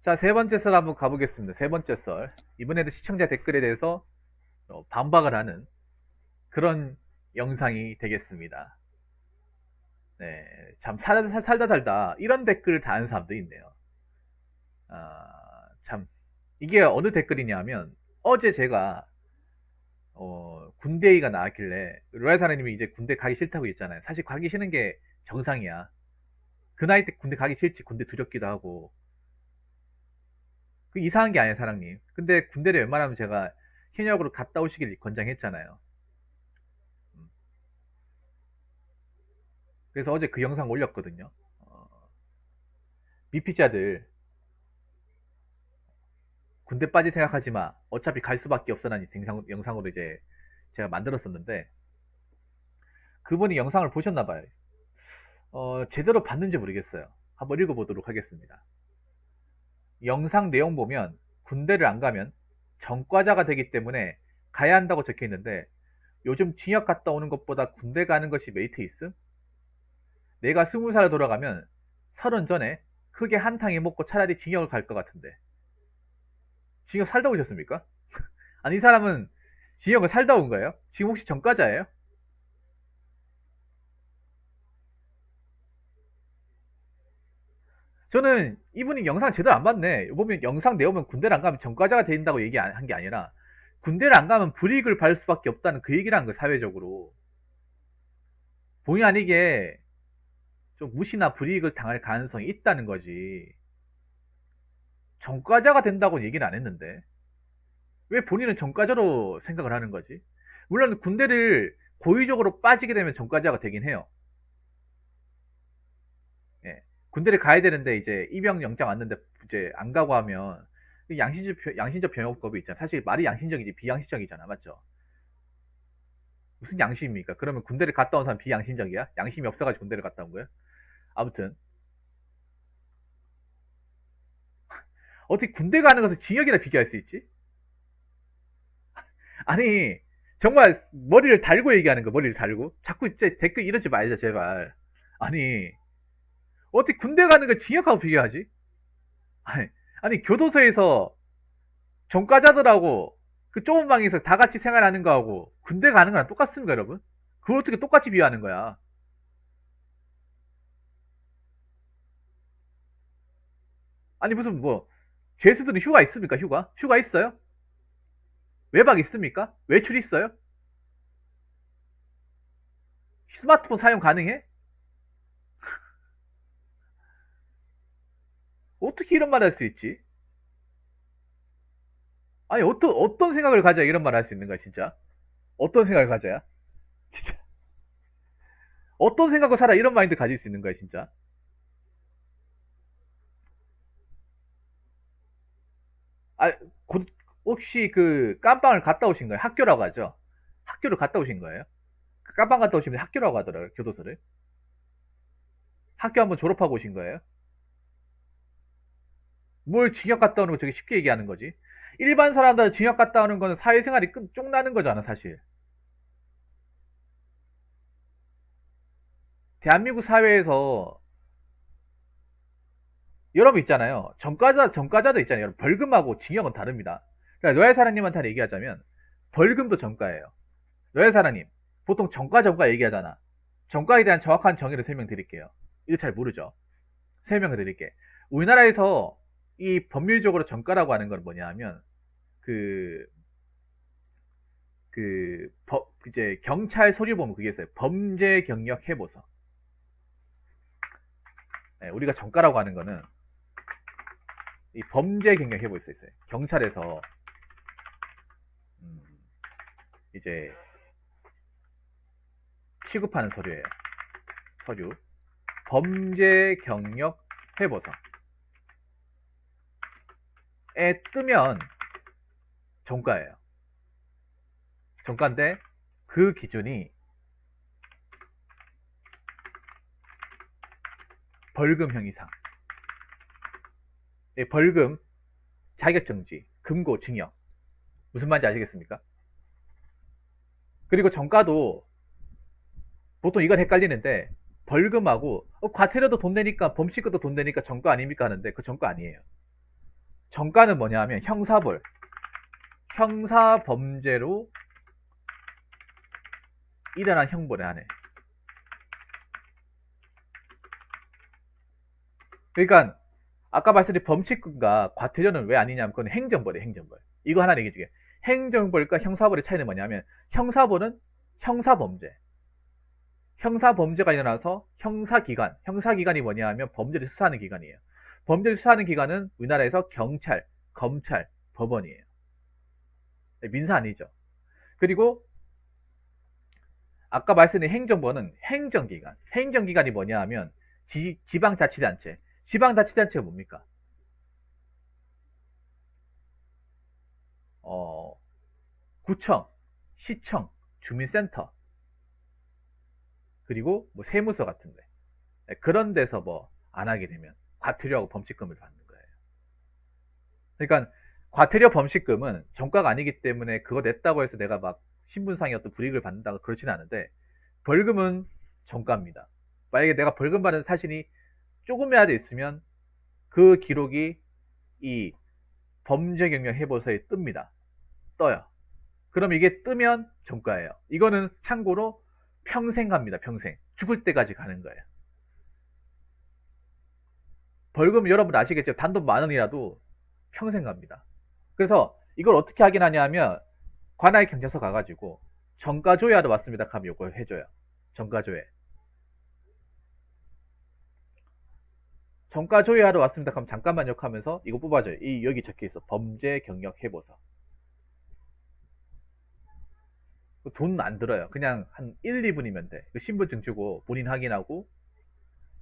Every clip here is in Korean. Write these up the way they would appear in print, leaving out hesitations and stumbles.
자, 세 번째 썰 한번 가보겠습니다. 세 번째 썰. 이번에도 시청자 댓글에 대해서 반박을 하는 그런 영상이 되겠습니다. 네, 참 살다 이런 댓글을 다는 사람도 있네요. 참 이게 어느 댓글이냐면 어제 제가 군대 얘기가 나왔길래 로얄 사장님이 이제 군대 가기 싫다고 했잖아요. 사실 가기 싫은 게 정상이야. 그 나이 때 군대 가기 싫지. 군대 두렵기도 하고. 그 이상한 게 아니에요, 사장님. 근데 군대를 웬만하면 제가 현역으로 갔다 오시길 권장했잖아요. 음. 그래서 어제 그 영상 올렸거든요. 미피자들 군대 빠질 생각하지 마. 어차피 갈 수밖에 없어라는 영상으로 이제 제가 만들었었는데 그분이 영상을 보셨나 봐요. 제대로 봤는지 모르겠어요. 한번 읽어보도록 하겠습니다. 영상 내용 보면 군대를 안 가면 전과자가 되기 때문에 가야 한다고 적혀 있는데 요즘 징역 갔다 오는 것보다 군대 가는 것이 메리트 있음? 내가 20살에 돌아가면 30 전에 크게 한탕 해먹고 차라리 징역을 갈 것 같은데. 징역 살다 오셨습니까? 아니, 이 사람은 징역을 살다 온 거예요? 지금 혹시 전과자예요? 저는 이분이 영상 제대로 안 봤네. 보면 영상 내오면 군대를 안 가면 전과자가 된다고 얘기한 게 아니라 군대를 안 가면 불이익을 받을 수밖에 없다는 그 얘기를 한 거예요, 사회적으로. 본의 아니게 좀 무시나 불이익을 당할 가능성이 있다는 거지. 전과자가 된다고 얘기는 안 했는데. 왜 본인은 전과자로 생각을 하는 거지? 물론 군대를 고의적으로 빠지게 되면 전과자가 되긴 해요. 예. 군대를 가야 되는데 이제 입영 영장 왔는데 이제 안 가고 하면 양심적 병역법이 있잖아. 사실 말이 양심적이지 비양심적이잖아, 맞죠? 무슨 양심입니까? 그러면 군대를 갔다 온 사람 비양심적이야? 양심이 없어가지고 군대를 갔다 온 거야? 아무튼 어떻게 군대 가는 것을 징역이라 비교할 수 있지? 아니 정말 머리를 달고 얘기하는 거 머리를 달고 자꾸 이제 댓글 이러지 말자 제발. 아니 어떻게 군대 가는 걸 징역하고 비교하지? 아니, 아니 교도소에서 전과자들하고 그 좁은 방에서 다 같이 생활하는 거하고 군대 가는 거랑 똑같습니까 여러분? 그걸 어떻게 똑같이 비교하는 거야? 아니 무슨 뭐 죄수들은 휴가 있습니까? 휴가 있어요? 외박 있습니까? 외출 있어요? 스마트폰 사용 가능해? 어떻게 이런 말 할 수 있지? 아니 어떤 생각을 가져야 이런 말 할 수 있는 거야 진짜? 어떤 생각을 가져야? 진짜 어떤 생각을 살아 이런 마인드 가질 수 있는 거야 진짜? 아, 곧 혹시 그 깜빵을 갔다 오신 거예요? 학교라고 하죠? 학교를 갔다 오신 거예요? 그 깜빵 갔다 오시면 학교라고 하더라고요 교도소를. 학교 한번 졸업하고 오신 거예요? 뭘 징역 갔다 오는 거 저게 쉽게 얘기하는 거지? 일반 사람들은 징역 갔다 오는 거는 사회생활이 끝나는 거잖아 사실. 대한민국 사회에서 여러분 있잖아요. 전과자도 있잖아요. 여러분, 벌금하고 징역은 다릅니다. 그러니까 노예 사장님한테 얘기하자면 벌금도 전과예요. 노예 사장님 보통 전과 얘기하잖아. 전과에 대한 정확한 정의를 설명드릴게요. 이거 잘 모르죠. 설명을 드릴게. 우리나라에서 이 법률적으로 전과라고 하는 건 뭐냐 하면 그, 이제 경찰 서류 보면 그게 있어요. 범죄 경력 해보서. 네, 우리가 전과라고 하는 거는 이 범죄 경력 해보서 있어요. 경찰에서 음, 이제 취급하는 서류예요. 서류. 범죄 경력 해보서에 뜨면 전과예요. 전과인데 그 기준이 벌금형 이상. 벌금, 자격정지, 금고, 징역. 무슨 말인지 아시겠습니까? 그리고 전과도 보통 이걸 헷갈리는데 벌금하고 과태료도 돈 내니까 범칙금도 돈 내니까 전과 아닙니까 하는데 그 전과 아니에요. 정가는 뭐냐 하면 형사범죄로 일어난 형벌에 한해. 그러니까 아까 말씀드린 범칙금과 과태료는 왜 아니냐면 그건 행정벌이에요. 행정벌. 이거 하나 얘기해 주게. 행정벌과 형사벌의 차이는 뭐냐면 형사벌은 형사범죄. 형사범죄가 일어나서 형사기관이 뭐냐 하면 범죄를 수사하는 기관이에요. 범죄를 수사하는 기관은 우리나라에서 경찰, 검찰, 법원이에요. 민사 아니죠. 그리고 아까 말씀드린 행정부는 행정기관. 행정기관이 뭐냐 하면 지방자치단체. 지방자치단체가 뭡니까? 구청, 시청, 주민센터, 그리고 뭐 세무서 같은데. 그런 데서 뭐 안 하게 되면 과태료하고 범칙금을 받는 거예요. 그러니까 과태료 범칙금은 정가가 아니기 때문에 그거 냈다고 해서 내가 막 신분상의 어떤 불이익을 받는다고 그렇지는 않은데, 벌금은 정가입니다. 만약에 내가 벌금 받은 사실이 조금이라도 있으면 그 기록이 이 범죄경력 해보서에 뜹니다. 떠요. 그럼 이게 뜨면 정가예요. 이거는 참고로 평생 갑니다. 평생. 죽을 때까지 가는 거예요. 벌금 여러분 아시겠죠? 단돈 10,000원이라도 평생 갑니다. 그래서 이걸 어떻게 확인하냐 하면 관할 경찰서 가가지고 정가조회하러 왔습니다 하면 이거 해줘요. 정가조회. 정가조회하러 왔습니다 하면 잠깐만요 하면서 이거 뽑아줘요. 여기 적혀있어. 범죄 경력 해보서. 돈 안 들어요. 그냥 한 1, 2분이면 돼. 신분증 주고 본인 확인하고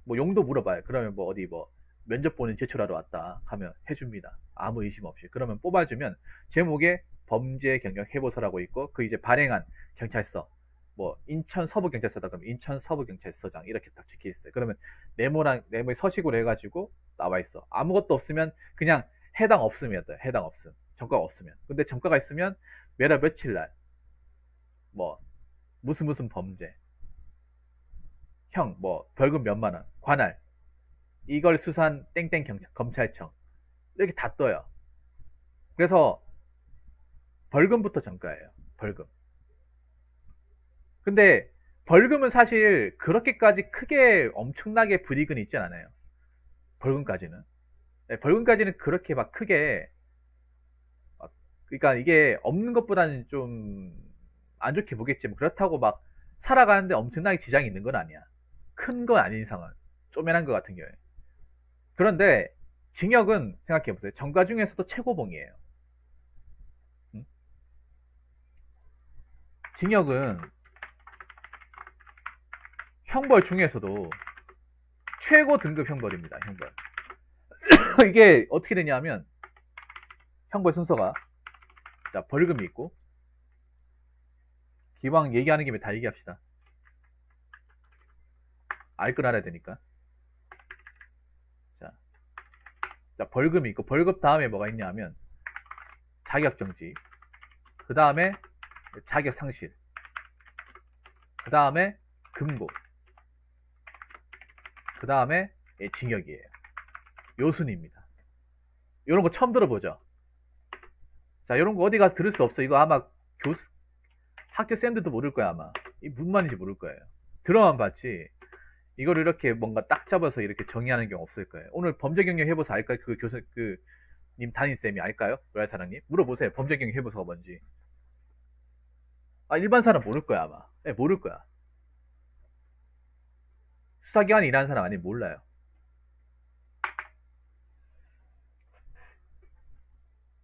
뭐 용도 물어봐요. 그러면 뭐 어디 뭐 면접 보는 제출하러 왔다 하면 해줍니다. 아무 의심 없이. 그러면 뽑아주면 제목에 범죄 경력 해보서라고 있고 그 이제 발행한 경찰서 뭐 인천 서부 경찰서다 그러면 인천 서부 경찰서장 이렇게 딱 적혀 있어요. 그러면 네모에 서식으로 해가지고 나와 있어. 아무것도 없으면 그냥 해당 없으면 돼. 해당 없음. 정가가 없으면. 근데 정가가 있으면 매달 며칠 날 뭐 무슨 범죄 형 뭐 벌금 몇만 원 관할 이걸 수사한 땡땡 검찰청 이렇게 다 떠요. 그래서 벌금부터 정가예요. 벌금. 근데 벌금은 사실 그렇게까지 크게 엄청나게 불이익은 있진 않아요. 벌금까지는. 네, 벌금까지는 그렇게 막 크게 그러니까 이게 없는 것보다는 좀 안 좋게 보겠지만 그렇다고 막 살아가는데 엄청나게 지장이 있는 건 아니야. 큰 건 아닌 이상은 쪼매난 것 같은 경우에. 그런데 징역은 생각해보세요. 정가 중에서도 최고봉이에요. 징역은 형벌 중에서도 최고 등급 형벌입니다. 형벌. 이게 어떻게 되냐면 형벌 순서가 자 벌금이 있고 기왕 얘기하는 김에 다 얘기합시다. 알 걸 알아야 되니까. 자 벌금이 있고 벌금 다음에 뭐가 있냐 하면 자격정지, 그 다음에 자격상실, 그 다음에 금고, 그 다음에 징역이에요. 요 순입니다. 요런 거 처음 들어보죠? 자 요런 거 어디 가서 들을 수 없어. 이거 아마 학교 쌤들도 모를 거야. 아마 이 무슨 말인지 모를 거예요. 들어만 봤지 이걸 이렇게 뭔가 딱 잡아서 이렇게 정의하는 경우 없을 거예요. 오늘 범죄경력 해보서 알까요? 그 교수 님 담임쌤이 알까요? 로얄사랑님 물어보세요. 범죄경력 해보서가 뭔지. 일반 사람 모를 거야 아마. 네, 모를 거야. 수사기관에 일하는 사람 아니면 몰라요.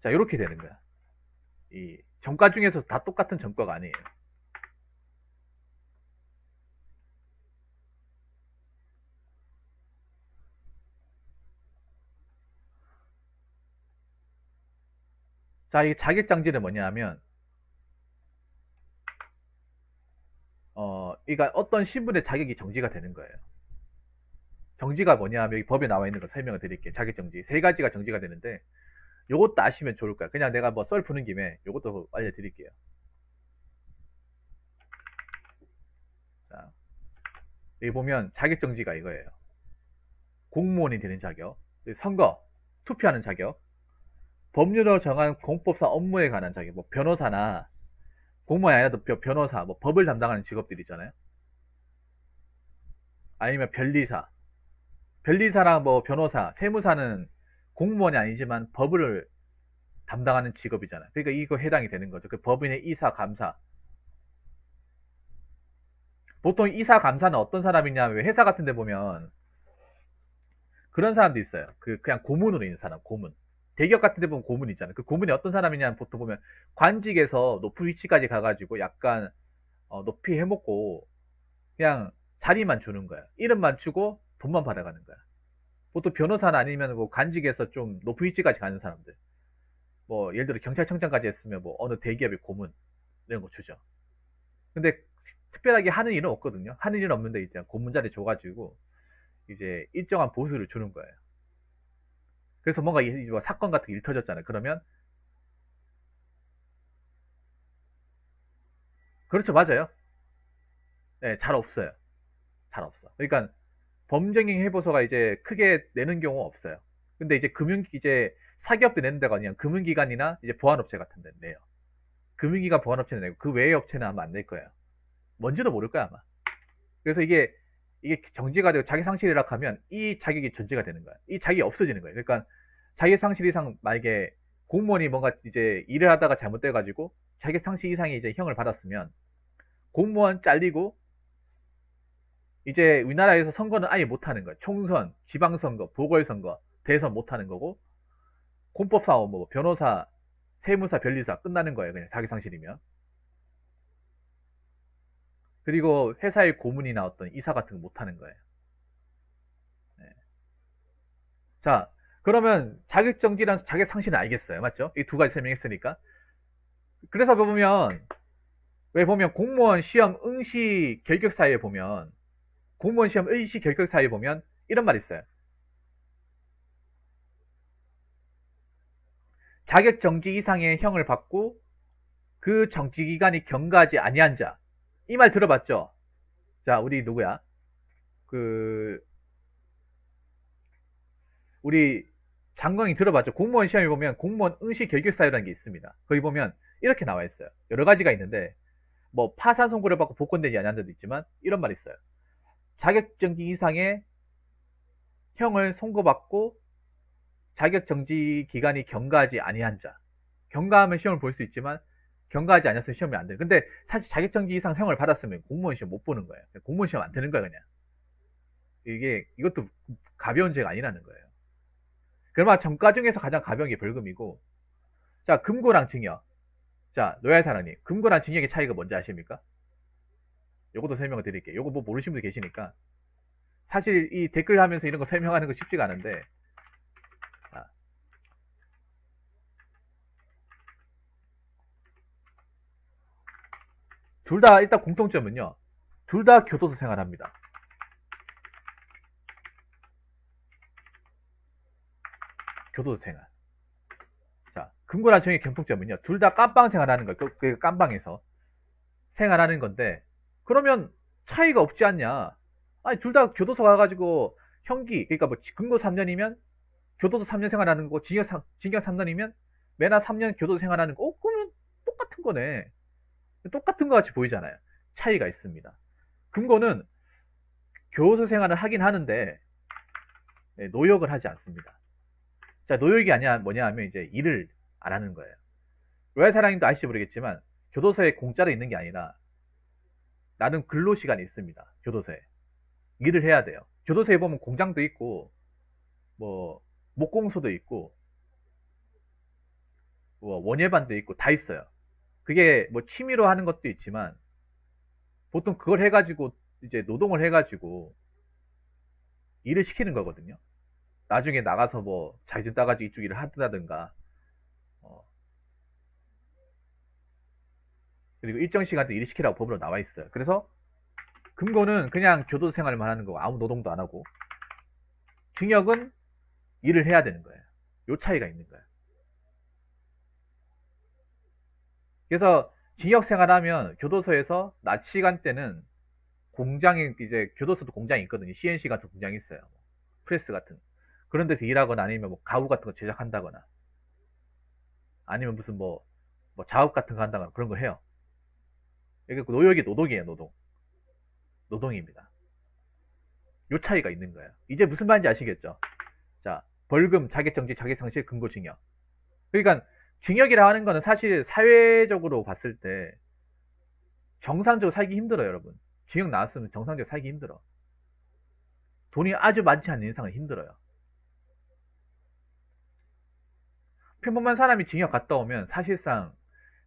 자 이렇게 되는 거야. 이 정가 중에서 다 똑같은 정가가 아니에요. 자, 이 자격정지는 뭐냐면 그러니까 어떤 신분의 자격이 정지가 되는 거예요. 정지가 뭐냐면 여기 법에 나와 있는 거 설명을 드릴게요. 자격정지 세 가지가 정지가 되는데 요것도 아시면 좋을 거야. 그냥 내가 뭐 썰 푸는 김에 요것도 알려드릴게요. 자, 여기 보면 자격정지가 이거예요. 공무원이 되는 자격, 선거, 투표하는 자격, 법률로 정한 공법상 업무에 관한 자격, 뭐 변호사나 공무원이 아니라도 변호사, 뭐 법을 담당하는 직업들 있잖아요. 아니면 변리사, 변리사랑 뭐 변호사, 세무사는 공무원이 아니지만 법을 담당하는 직업이잖아요. 그러니까 이거 해당이 되는 거죠. 그 법인의 이사, 감사. 보통 이사, 감사는 어떤 사람이냐면 회사 같은 데 보면 그런 사람도 있어요. 그냥 고문으로 있는 사람, 고문. 대기업 같은 데 보면 고문 있잖아요. 그 고문이 어떤 사람이냐면 보통 보면 관직에서 높은 위치까지 가가지고 약간 높이 해먹고 그냥 자리만 주는 거야. 이름만 주고 돈만 받아가는 거야. 보통 변호사나 아니면 뭐 관직에서 좀 높은 위치까지 가는 사람들. 뭐 예를 들어 경찰청장까지 했으면 뭐 어느 대기업의 고문 이런 거 주죠. 근데 특별하게 하는 일은 없거든요. 하는 일은 없는데 이제 고문 자리 줘가지고 이제 일정한 보수를 주는 거예요. 그래서 뭔가 뭐 사건 같은 게 일 터졌잖아요. 그러면 그렇죠, 맞아요. 네, 잘 없어요. 잘 없어. 그러니까 범죄행위 해보서가 이제 크게 내는 경우 없어요. 근데 이제 이제 사기업들 내는 데가 아니라 금융기관이나 이제 보안업체 같은 데 내요. 금융기관 보안업체는 내고 그 외의 업체는 아마 안 낼 거예요. 뭔지도 모를 거야 아마. 그래서 이게 정지가 되고 자기 상실이라 하면 이 자격이 전제가 되는 거야. 이 자격이 없어지는 거예요. 그러니까 자기 상실 이상 만약에 공무원이 뭔가 이제 일을 하다가 잘못돼가지고 자기 상실 이상의 이제 형을 받았으면 공무원 잘리고 이제 우리나라에서 선거는 아예 못하는 거예요. 총선, 지방선거, 보궐선거, 대선 못하는 거고 공법사원, 뭐 변호사, 세무사, 변리사 끝나는 거예요. 그냥 자기 상실이면. 그리고 회사의 고문이나 어떤 이사 같은 거 못하는 거예요. 네. 자, 그러면 자격정지랑 자격상실은 알겠어요. 맞죠? 이 두 가지 설명했으니까. 그래서 보면 왜 보면 공무원 시험 응시 결격 사유에 보면 공무원 시험 응시 결격 사유에 보면 이런 말이 있어요. 자격정지 이상의 형을 받고 그 정지 기간이 경과하지 아니한 자. 이 말 들어봤죠? 자, 우리 누구야? 그 우리 장관이 들어봤죠? 공무원 시험에 보면 공무원 응시 결격 사유라는 게 있습니다. 거기 보면 이렇게 나와 있어요. 여러 가지가 있는데 뭐 파산 선고를 받고 복권되지 않은 데도 있지만 이런 말이 있어요. 자격정지 이상의 형을 선고받고 자격정지 기간이 경과하지 아니한 자. 경과하면 시험을 볼 수 있지만 경과하지 않았으면 시험이 안 돼. 근데 사실 자격정지 이상 형을 받았으면 공무원 시험 못 보는 거예요. 공무원 시험 안 되는 거야 그냥. 이것도 가벼운 죄가 아니라는 거예요. 그러나 전과 중에서 가장 가벼운 게 벌금이고, 자, 금고랑 징역. 자, 노얄사랑님, 금고랑 징역의 차이가 뭔지 아십니까? 요것도 설명을 드릴게요. 요거 뭐 모르시는 분들 계시니까. 사실 이 댓글 하면서 이런 거 설명하는 거 쉽지가 않은데, 둘 다 일단 공통점은요. 둘 다 교도소 생활합니다. 교도소 생활. 자, 금고랑 징역의 공통점은요. 둘 다 깜빵 생활하는 거예요. 그 깜빵에서 생활하는 건데, 그러면 차이가 없지 않냐? 아니, 둘 다 교도소 가가지고 형기, 그러니까 뭐 금고 3년이면 교도소 3년 생활하는 거고, 징역 3년이면 매나 3년 교도소 생활하는 거, 그러면 똑같은 거네. 똑같은 것 같이 보이잖아요. 차이가 있습니다. 금고는 교도소 생활을 하긴 하는데, 노역을 하지 않습니다. 자, 노역이 아니야, 뭐냐 하면 이제 일을 안 하는 거예요. 로얄 사랑님도 아실지 모르겠지만, 교도소에 공짜로 있는 게 아니라, 나는 근로시간이 있습니다. 교도소에. 일을 해야 돼요. 교도소에 보면 공장도 있고, 뭐, 목공소도 있고, 뭐, 원예반도 있고, 다 있어요. 그게 뭐 취미로 하는 것도 있지만, 보통 그걸 해가지고, 이제 노동을 해가지고, 일을 시키는 거거든요. 나중에 나가서 뭐, 자진 따가지고 이쪽 일을 한다든가, 어, 그리고 일정 시간 때 일을 시키라고 법으로 나와 있어요. 그래서, 금고는 그냥 교도소 생활만 하는 거고, 아무 노동도 안 하고, 징역은 일을 해야 되는 거예요. 요 차이가 있는 거예요. 그래서 징역 생활하면 교도소에서 낮 시간대는 공장에 이제 교도소도 공장이 있거든요. CNC 같은 공장이 있어요. 프레스 같은 그런 데서 일하거나 아니면 뭐 가구 같은 거 제작한다거나 아니면 무슨 뭐 작업 같은 거 한다거나 그런 거 해요. 이게 노역이 노동이에요, 노동. 노동입니다. 요 차이가 있는 거예요. 이제 무슨 말인지 아시겠죠? 자, 벌금, 자격정지, 자격상실, 근고징역. 그러니까 징역이라 하는 거는 사실 사회적으로 봤을 때 정상적으로 살기 힘들어요, 여러분. 징역 나왔으면 정상적으로 살기 힘들어. 돈이 아주 많지 않은 이상은 힘들어요. 평범한 사람이 징역 갔다 오면 사실상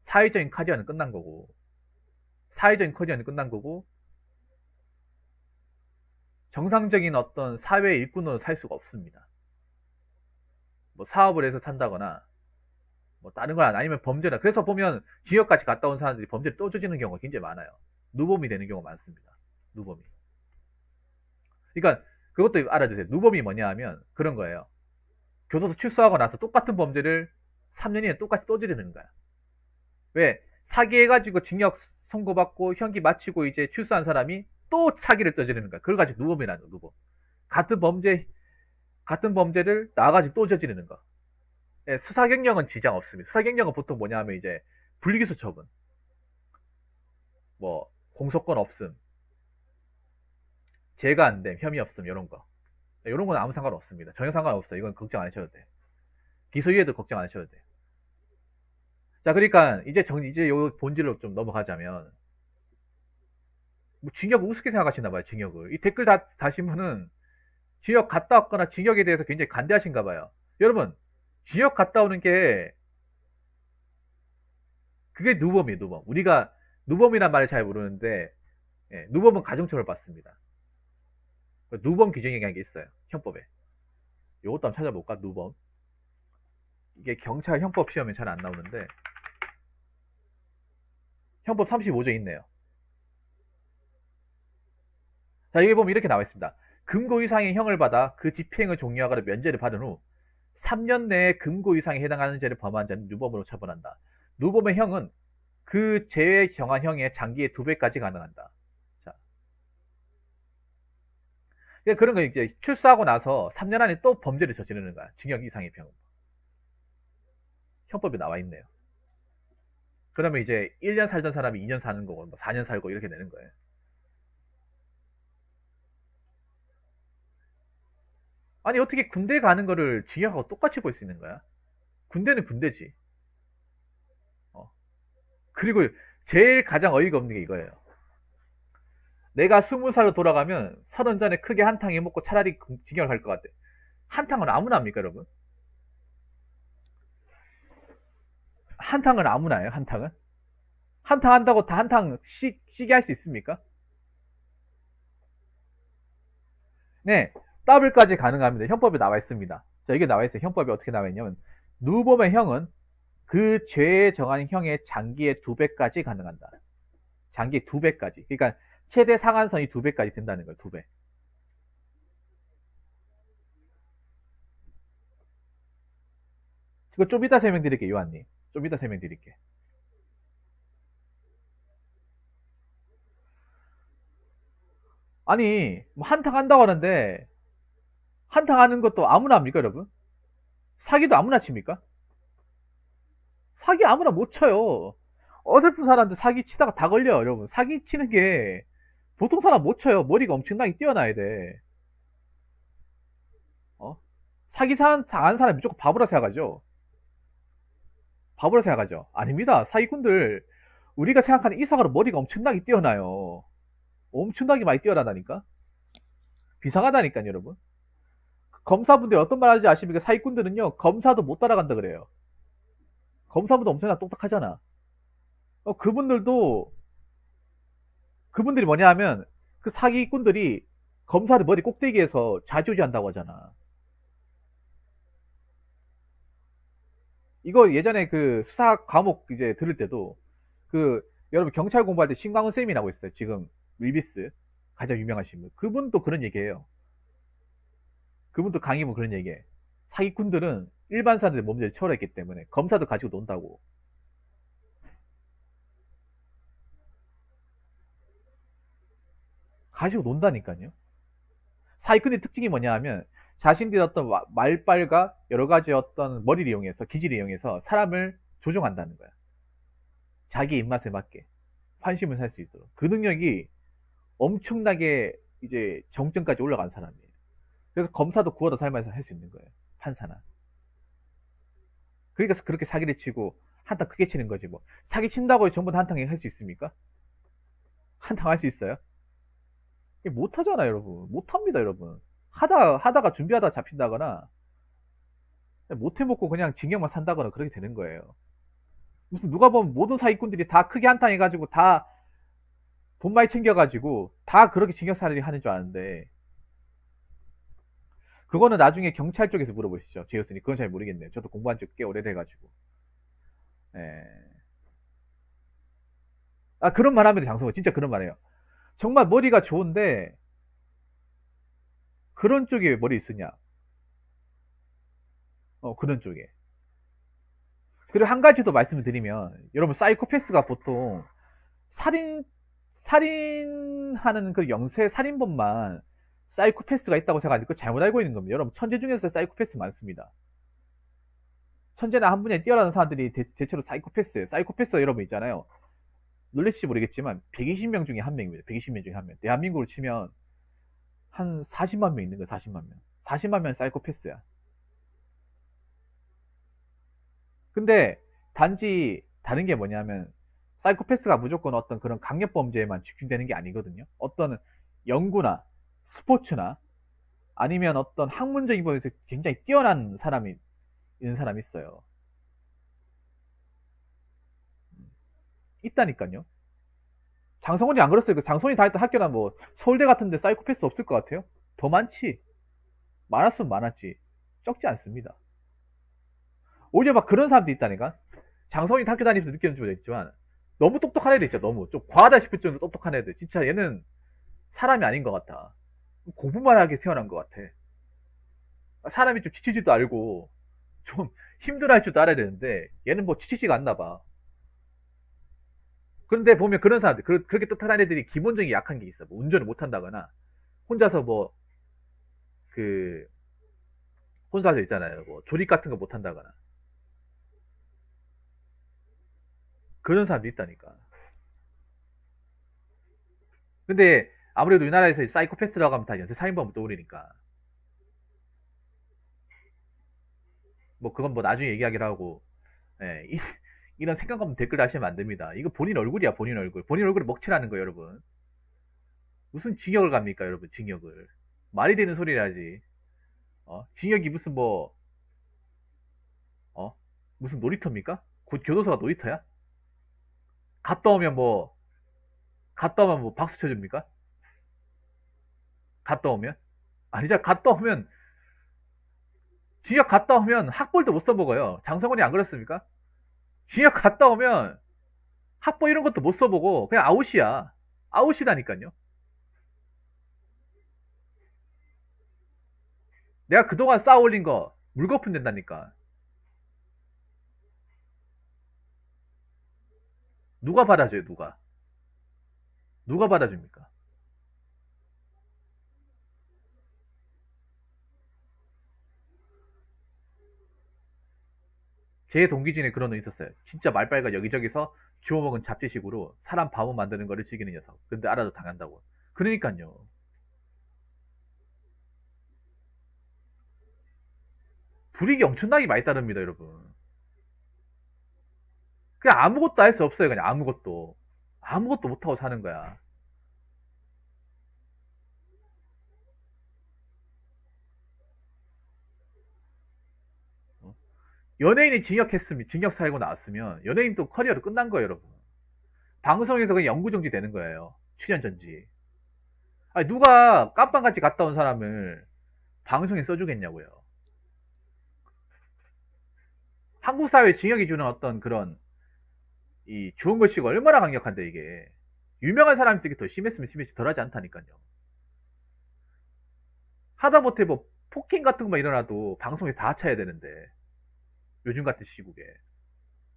사회적인 커리어는 끝난 거고, 정상적인 어떤 사회 일꾼으로 살 수가 없습니다. 뭐 사업을 해서 산다거나 뭐 다른 건 아니면 범죄나. 그래서 보면 징역까지 갔다 온 사람들이 범죄를 또 저지르는 경우가 굉장히 많아요. 누범이 되는 경우가 많습니다. 누범이. 그러니까 그것도 알아주세요. 누범이 뭐냐 하면 그런 거예요. 교도소 출소하고 나서 똑같은 범죄를 3년 이내 똑같이 또 지르는 거야. 왜? 사기해가지고 징역 선고받고 형기 마치고 이제 출소한 사람이 또 사기를 저지르는 거야. 그걸 가지고 누범이라는 거, 누범. 같은 범죄를 나와가지고 또 저지르는 거. 예, 수사경력은 지장 없습니다. 수사경력은 보통 뭐냐 하면 이제 불기소 처분, 뭐 공소권 없음, 제가 안 됨, 혐의 없음 이런 거. 이런 건 아무 상관 없습니다. 전혀 상관 없어요. 이건 걱정 안 하셔도 돼. 기소 이외에도 걱정 안 하셔도 돼. 자, 그러니까 이제 요 본질로 좀 넘어가자면 뭐 징역 우습게 생각하시나 봐요. 징역을. 이 댓글 다신 분은 징역 갔다 왔거나 징역에 대해서 굉장히 간대하신가 봐요. 여러분, 징역 갔다 오는 게 그게 누범이에요, 누범. 우리가 누범이란 말을 잘 모르는데, 예, 누범은 가중처벌 받습니다. 누범 규정이라는 게 있어요, 형법에. 요것도 한번 찾아볼까, 누범. 이게 경찰 형법 시험에 잘 안 나오는데, 형법 35조 있네요. 자, 여기 보면 이렇게 나와 있습니다. 금고 이상의 형을 받아 그 집행을 종료하거나 면제를 받은 후 3년 내에 금고 이상에 해당하는 죄를 범한 자는 누범으로 처벌한다. 누범의 형은 그 죄에 정한 형의 장기의 2배까지 가능한다. 자, 그런 거 이제 출소하고 나서 3년 안에 또 범죄를 저지르는 거야. 징역 이상의 병. 형법에 나와 있네요. 그러면 이제 1년 살던 사람이 2년 사는 거고, 뭐 4년 살고 이렇게 되는 거예요. 아니, 어떻게 군대 가는 거를 징역하고 똑같이 볼 수 있는 거야? 군대는 군대지. 어. 그리고 제일 가장 어이가 없는 게 이거예요. 내가 20살로 돌아가면 30전에 크게 한탕 해먹고 차라리 징역을 갈 것 같아. 한탕은 아무나 합니까, 여러분? 한탕은 아무나 해요, 한탕은? 한탕 한다고 다 한탕 쉬게 할 수 있습니까? 네, 더블까지 가능합니다. 형법에 나와 있습니다. 자, 이게 나와 있어요. 형법이 어떻게 나와 있냐면, 누범의 형은 그 죄에 정한 형의 장기의 2배까지 가능한다. 장기 2배까지. 그러니까 최대 상한선이 2배까지 된다는 거예요. 2배. 이거 좀 이따 설명드릴게요, 요한님. 좀 이따 설명드릴게. 아니, 뭐 한탕 한다고 하는데, 한탕 하는 것도 아무나 합니까, 여러분? 사기도 아무나 칩니까? 사기 아무나 못 쳐요. 어설픈 사람들 사기 치다가 다 걸려요, 여러분. 사기 치는 게 보통 사람 못 쳐요. 머리가 엄청나게 뛰어나야 돼. 어? 사기 당한 사람 무조건 바보라 생각하죠. 바보라 생각하죠. 아닙니다. 사기꾼들 우리가 생각하는 이상으로 머리가 엄청나게 뛰어나요. 엄청나게 많이 뛰어나다니까. 비상하다니까요, 여러분. 검사분들 어떤 말 하는지 아십니까? 사기꾼들은요, 검사도 못 따라간다 그래요. 검사보다 엄청나게 똑똑하잖아. 그분들도 그분들이 뭐냐 하면 그 사기꾼들이 검사를 머리 꼭대기에서 좌지우지한다고 하잖아. 이거 예전에 그 수사 과목 이제 들을 때도 그 여러분 경찰 공부할 때 신광훈 쌤이라고 있어요. 지금 밀비스 가장 유명하신 분. 그분도 그런 얘기해요. 그분도 강의문 그런 얘기해. 사기꾼들은 일반 사람들의 몸을 초월했기 때문에 검사도 가지고 논다고. 가지고 논다니까요. 사기꾼의 특징이 뭐냐 하면 자신들의 어떤 말빨과 여러 가지 어떤 머리를 이용해서 기질을 이용해서 사람을 조정한다는 거야. 자기 입맛에 맞게 환심을 살 수 있도록. 그 능력이 엄청나게 이제 정점까지 올라간 사람이에요. 그래서 검사도 구워도 삶아서 할 수 있는 거예요. 판사나. 그러니까 그렇게 사기를 치고 한탕 크게 치는 거지 뭐. 사기 친다고 전부 다 한탕 할 수 있습니까? 한탕 할 수 있어요? 못 하잖아, 여러분. 못 합니다, 여러분. 하다가 준비하다가 잡힌다거나 못 해먹고 그냥 징역만 산다거나 그렇게 되는 거예요. 무슨 누가 보면 모든 사기꾼들이 다 크게 한탕 해가지고 다 돈 많이 챙겨가지고 다 그렇게 징역 살이 하는 줄 아는데 그거는 나중에 경찰 쪽에서 물어보시죠. 제이슨이 그건 잘 모르겠네요. 저도 공부한 지 꽤 오래돼가지고. 예. 아 그런 말 하면 장성호 진짜 그런 말해요. 정말 머리가 좋은데 그런 쪽에 머리 있으냐? 그런 쪽에. 그리고 한 가지 더 말씀을 드리면 여러분 사이코패스가 보통 살인 살인하는 그 영세 살인범만 사이코패스가 있다고 생각하는데 그거 잘못 알고 있는 겁니다. 여러분 천재 중에서 사이코패스 많습니다. 천재나 한 분야에 뛰어나는 사람들이 대체로 사이코패스예요. 사이코패스가 여러분 있잖아요. 놀라실지 모르겠지만 120명 중에 한 명입니다. 120명 중에 한 명. 대한민국으로 치면 한 40만 명 있는 거예요. 40만 명. 40만 명 사이코패스야. 근데 단지 다른 게 뭐냐면 사이코패스가 무조건 어떤 그런 강력범죄에만 집중되는 게 아니거든요. 어떤 연구나 스포츠나 아니면 어떤 학문적인 부분에서 굉장히 뛰어난 사람이 있는 사람이 있어요. 있다니까요. 장성훈이 안 그랬어요. 장성훈이 다녔던 학교나 뭐 서울대 같은데 사이코패스 없을 것 같아요? 더 많지. 많았으면 많았지. 적지 않습니다. 오히려 막 그런 사람도 있다니까. 장성훈이 학교 다니면서 느끼는 줄 모르겠지만 너무 똑똑한 애들 있죠. 너무 좀 과하다 싶을 정도로 똑똑한 애들. 진짜 얘는 사람이 아닌 것 같아. 공부만 하게 태어난 것 같아. 사람이 좀 지치지도 알고 좀 힘들어할 줄도 알아야 되는데 얘는 뭐 지치지가 않나 봐. 그런데 보면 그런 사람들 그렇게 똑똑한 애들이 기본적인 약한 게 있어. 뭐 운전을 못 한다거나 혼자서 뭐 그 혼자서 있잖아요. 뭐 조립 같은 거 못 한다거나 그런 사람도 있다니까. 근데 아무래도 우리나라에서 사이코패스라고 하면 다 연쇄 살인범을 떠오르니까 뭐 그건 뭐 나중에 얘기하기로 하고 예, 이런 생각 없는 댓글 하시면 안 됩니다. 이거 본인 얼굴이야, 본인 얼굴. 본인 얼굴을 먹칠하는 거예요, 여러분. 무슨 징역을 갑니까, 여러분, 징역을. 말이 되는 소리를 하지. 징역이 무슨 뭐, 무슨 놀이터입니까? 곧 교도소가 놀이터야? 갔다 오면 뭐, 갔다 오면 뭐 박수 쳐줍니까? 갔다 오면? 아니자, 갔다 오면, 징역 갔다 오면 학벌도 못 써먹어요. 장성원이 안 그렇습니까? 징역 갔다 오면 학벌 이런 것도 못 써보고 그냥 아웃이야. 아웃이다니까요. 내가 그동안 쌓아 올린 거 물거품 된다니까. 누가 받아줘요, 누가? 누가 받아줍니까? 제 동기 중에 그런 놈 있었어요. 진짜 말빨가 여기저기서 주워먹은 잡지식으로 사람 바보 만드는 거를 즐기는 녀석. 근데 알아도 당한다고. 그러니까요. 불이익이 엄청나게 많이 따릅니다, 여러분. 그냥 아무것도 할 수 없어요, 그냥 아무것도. 아무것도 못하고 사는 거야. 어? 연예인이 징역했으면, 징역 살고 나왔으면 연예인 또 커리어도 끝난 거예요, 여러분. 방송에서 그냥 영구정지 되는 거예요. 출연전지. 아니, 누가 깜빵같이 갔다 온 사람을 방송에 써주겠냐고요. 한국 사회 징역이 주는 어떤 그런 이 좋은 것이가 얼마나 강력한데 이게 유명한 사람이 쓰기 더 심했으면 심했지 덜하지 않다니까요. 하다못해 뭐 폭행 같은 거만 일어나도 방송에 다 차야 되는데 요즘 같은 시국에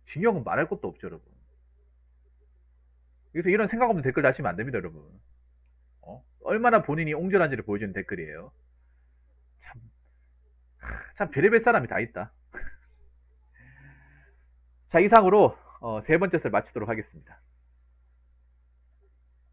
징역은 말할 것도 없죠, 여러분. 그래서 이런 생각 없는 댓글 다시면 안 됩니다, 여러분. 얼마나 본인이 옹졸한지를 보여주는 댓글이에요. 참, 참 별의별 사람이 다 있다. 자, 이상으로 세 번째 썰 마치도록 하겠습니다.